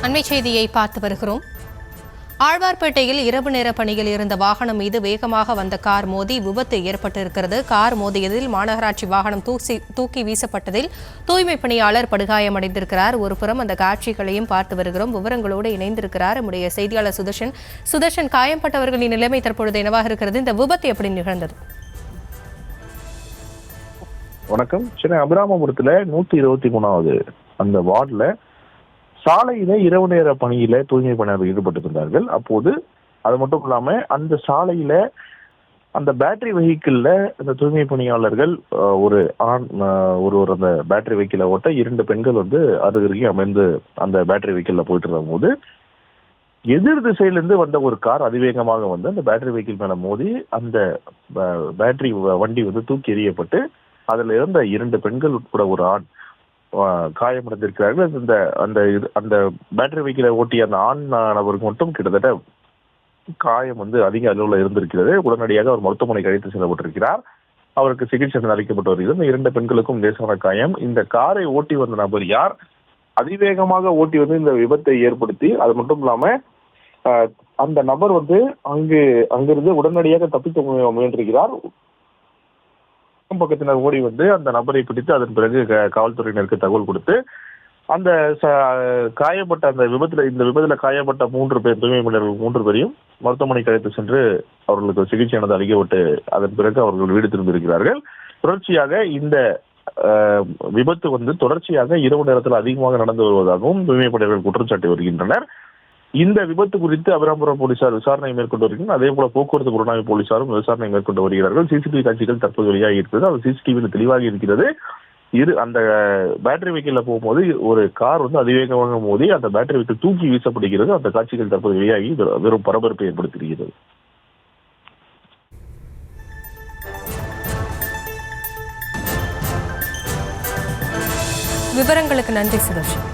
அண்மை செய்தியை பார்த்து வருகிறோம். ஆழ்வார்பேட்டையில் இரவு நேர பணியில் இருந்த வாகனம் மீது வேகமாக வந்த கார் மோதி விபத்து ஏற்பட்டிருக்கிறது. கார் மோதியதில் மாநகராட்சி வாகனம் தூக்கி வீசப்பட்டதில் தூய்மை பணியாளர் படுகாயமடைந்திருக்கிறார். ஒருபுறம் அந்த காட்சிகளையும் பார்த்து வருகிறோம். விவரங்களோடு இணைந்திருக்கிறார் நம்முடைய செய்தியாளர் சுதர்ஷன். காயம்பட்டவர்களின் நிலைமை தற்பொழுது என்னவாக இருக்கிறது? இந்த விபத்து எப்படி நிகழ்ந்தது? வணக்கம். சென்னை அபிராமபுரத்துல 123வது அந்த வார்டுல சாலையில இரவு நேர பணியில தூய்மை பணியாளர்கள் ஈடுபட்டு இருந்தார்கள். அப்போது அது மட்டும் இல்லாம அந்த சாலையில அந்த பேட்டரி வெஹிக்கிள்ல அந்த தூய்மை பணியாளர்கள் ஒருவர் அந்த பேட்டரி வெஹிக்கிளை ஓட்ட 2 பெண்கள் அருகருகே அமைந்து அந்த பேட்டரி வெஹிக்கிள்ல போயிட்டு இருக்கும் போது எதிர் திசையிலிருந்து வந்த ஒரு கார் அதிவேகமாக அந்த பேட்டரி வெஹிக்கிள் மேல மோதி அந்த பேட்டரி வண்டி தூக்கி எறியப்பட்டு அதுல இருந்த 2 பெண்கள் உட்பட ஒரு ஆண் காயமடைந்திருக்கிறார்கள். அந்த பேட்டரி வெஹிக்கிளை ஓட்டிய அந்த ஆண் நபருக்கு மட்டும் கிட்டத்தட்ட காயம் அதிக அளவில் இருந்திருக்கிறது. உடனடியாக அவர் மருத்துவமனைக்கு அழைத்து செல்லப்பட்டிருக்கிறார். அவருக்கு சிகிச்சை அளிக்கப்பட்டு வருகிறது. இந்த 2 பெண்களுக்கும் லேசான காயம். இந்த காரை ஓட்டி வந்த நபர் யார்? அதிவேகமாக ஓட்டி இந்த விபத்தை ஏற்படுத்தி அது மட்டும் இல்லாம அந்த நபர் அங்கிருந்து உடனடியாக தப்பித்து முயன்றிருக்கிறார். பக்கத்தினர் ஓடி அந்த நபரை பிடித்து அதன் பிறகு காவல்துறையினருக்கு தகவல் கொடுத்து அந்த காயப்பட்ட இந்த விபத்துல காயப்பட்ட 3 பேர் தூய்மை பணியாளர்கள் 3 பேரையும் மருத்துவமனைக்கு அழைத்து சென்று அவர்களுக்கு சிகிச்சையானது அளிக்கப்பட்டு அதன் பிறகு அவர்கள் வீடு திரும்பியிருக்கிறார்கள். தொடர்ச்சியாக இந்த விபத்து தொடர்ச்சியாக இரவு நேரத்தில் அதிகமாக நடந்து வருவதாகவும் தூய்மை பணியாளர்கள் குற்றம் சாட்டி வருகின்றனர். இந்த விபத்து குறித்து அபிராமபுரம் போலீசார் விசாரணை மேற்கொண்டு வருகிறார்கள். அதே போல போக்குவரத்து புலனாய்வு போலீசாரும் விசாரணை மேற்கொண்டு வருகிறார்கள். சிசிடிவி காட்சிகள் தற்போது வெளியாகி இருக்கிறது. அது சிசிடிவியில் தெளிவாக இருக்கிறது. அந்த பேட்டரி வெஹிக்கிள்ல போகும்போது ஒரு கார் அதிவேகமாக மோதி அந்த பேட்டரி வெஹிக்கிள் தூக்கி வீசப்படுகிறது. அந்த காட்சிகள் தற்போது வெளியாகி வெறும் பரபரப்பை ஏற்படுத்துகிறது. விவரங்களுக்கு நன்றி சுதர்ஷன்.